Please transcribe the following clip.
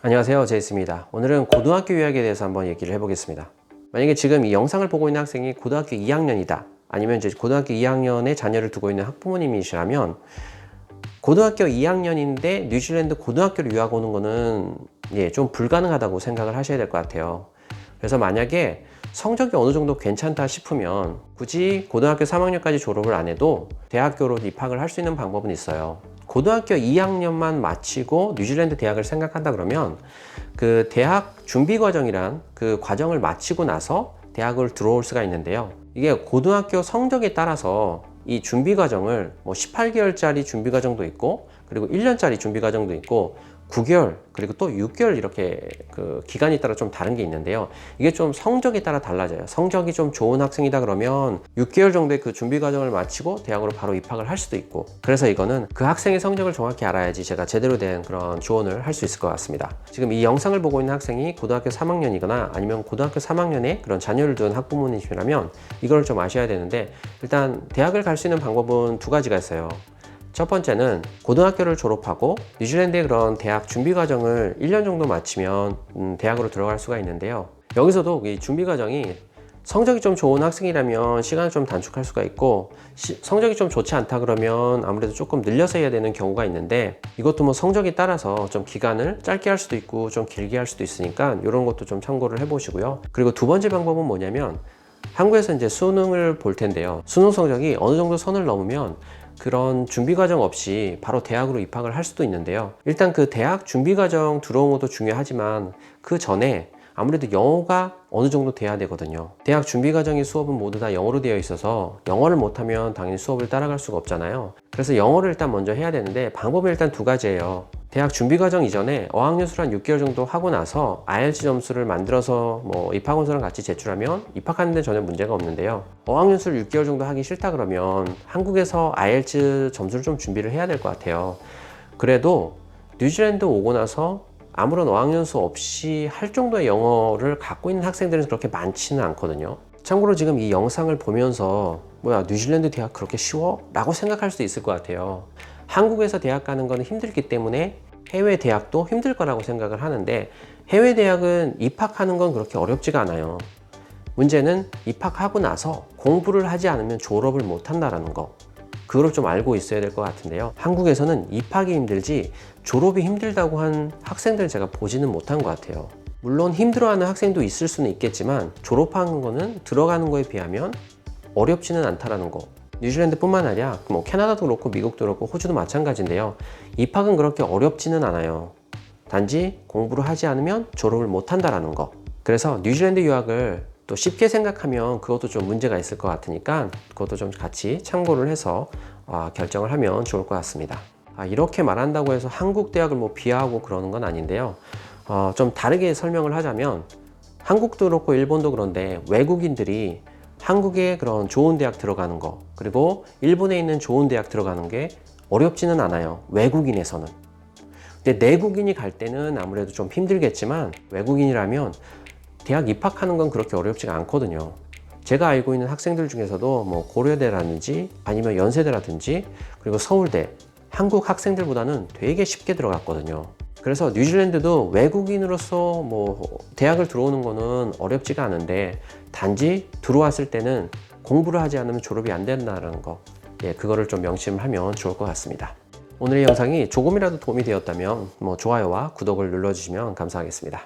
안녕하세요, 제이스입니다. 오늘은 고등학교 유학에 대해서 한번 얘기를 해보겠습니다. 만약에 지금 이 영상을 보고 있는 학생이 고등학교 2학년이다, 아니면 이제 고등학교 2학년에 자녀를 두고 있는 학부모님이시라면, 고등학교 2학년인데 뉴질랜드 고등학교를 유학 오는 거는 좀 불가능하다고 생각을 하셔야 될 것 같아요. 그래서 만약에 성적이 어느 정도 괜찮다 싶으면 굳이 고등학교 3학년까지 졸업을 안 해도 대학교로 입학을 할 수 있는 방법은 있어요. 고등학교 2학년만 마치고 뉴질랜드 대학을 생각한다 그러면 그 대학 준비 과정이란 그 과정을 마치고 나서 대학을 들어올 수가 있는데요. 이게 고등학교 성적에 따라서 이 준비 과정을 18개월짜리 준비 과정도 있고, 그리고 1년짜리 준비 과정도 있고, 9개월 그리고 또 6개월 이렇게 그 기간에 따라 좀 다른 게 있는데요. 이게 좀 성적에 따라 달라져요. 성적이 좀 좋은 학생이다 그러면 6개월 정도의 그 준비 과정을 마치고 대학으로 바로 입학을 할 수도 있고, 그래서 이거는 그 학생의 성적을 정확히 알아야지 제가 제대로 된 그런 조언을 할 수 있을 것 같습니다. 지금 이 영상을 보고 있는 학생이 고등학교 3학년이거나 아니면 고등학교 3학년에 그런 자녀를 둔 학부모님이시라면 이걸 좀 아셔야 되는데, 일단 대학을 갈 수 있는 방법은 두 가지가 있어요. 첫 번째는 고등학교를 졸업하고 뉴질랜드의 그런 대학 준비 과정을 1년 정도 마치면 대학으로 들어갈 수가 있는데요. 여기서도 이 준비 과정이 성적이 좀 좋은 학생이라면 시간을 좀 단축할 수가 있고, 성적이 좀 좋지 않다 그러면 아무래도 조금 늘려서 해야 되는 경우가 있는데, 이것도 성적에 따라서 좀 기간을 짧게 할 수도 있고 좀 길게 할 수도 있으니까 이런 것도 좀 참고를 해 보시고요. 그리고 두 번째 방법은 뭐냐면, 한국에서 이제 수능을 볼 텐데요. 수능 성적이 어느 정도 선을 넘으면 그런 준비 과정 없이 바로 대학으로 입학을 할 수도 있는데요. 일단 그 대학 준비 과정 들어온 것도 중요하지만 그 전에 아무래도 영어가 어느 정도 돼야 되거든요. 대학 준비 과정의 수업은 모두 다 영어로 되어 있어서 영어를 못하면 당연히 수업을 따라갈 수가 없잖아요. 그래서 영어를 일단 먼저 해야 되는데, 방법은 일단 두 가지예요. 대학 준비 과정 이전에 어학연수를 한 6개월 정도 하고 나서 IELTS 점수를 만들어서 입학원서랑 같이 제출하면 입학하는 데 전혀 문제가 없는데요. 어학연수를 6개월 정도 하기 싫다 그러면 한국에서 IELTS 점수를 좀 준비를 해야 될 것 같아요. 그래도 뉴질랜드 오고 나서 아무런 어학연수 없이 할 정도의 영어를 갖고 있는 학생들은 그렇게 많지는 않거든요. 참고로 지금 이 영상을 보면서 뭐야, 뉴질랜드 대학 그렇게 쉬워? 라고 생각할 수도 있을 것 같아요. 한국에서 대학 가는 거는 힘들기 때문에 해외 대학도 힘들 거라고 생각을 하는데, 해외 대학은 입학하는 건 그렇게 어렵지가 않아요. 문제는 입학하고 나서 공부를 하지 않으면 졸업을 못 한다는 거, 그걸 좀 알고 있어야 될 것 같은데요. 한국에서는 입학이 힘들지 졸업이 힘들다고 한 학생들 제가 보지는 못한 것 같아요. 물론 힘들어하는 학생도 있을 수는 있겠지만 졸업하는 거는 들어가는 거에 비하면 어렵지는 않다라는 거. 뉴질랜드뿐만 아니라 캐나다도 그렇고 미국도 그렇고 호주도 마찬가지인데요. 입학은 그렇게 어렵지는 않아요. 단지 공부를 하지 않으면 졸업을 못 한다라는 거. 그래서 뉴질랜드 유학을 또 쉽게 생각하면 그것도 좀 문제가 있을 것 같으니까 그것도 좀 같이 참고를 해서 결정을 하면 좋을 것 같습니다. 이렇게 말한다고 해서 한국 대학을 비하하고 그러는 건 아닌데요. 좀 다르게 설명을 하자면, 한국도 그렇고 일본도 그런데 외국인들이 한국에 그런 좋은 대학 들어가는 거, 그리고 일본에 있는 좋은 대학 들어가는 게 어렵지는 않아요, 외국인에서는. 근데 내국인이 갈 때는 아무래도 좀 힘들겠지만 외국인이라면 대학 입학하는 건 그렇게 어렵지가 않거든요. 제가 알고 있는 학생들 중에서도 고려대라든지 아니면 연세대라든지 그리고 서울대, 한국 학생들보다는 되게 쉽게 들어갔거든요. 그래서 뉴질랜드도 외국인으로서 대학을 들어오는 거는 어렵지가 않은데, 단지 들어왔을 때는 공부를 하지 않으면 졸업이 안 된다는 거, 그거를 좀 명심을 하면 좋을 것 같습니다. 오늘의 영상이 조금이라도 도움이 되었다면 좋아요와 구독을 눌러주시면 감사하겠습니다.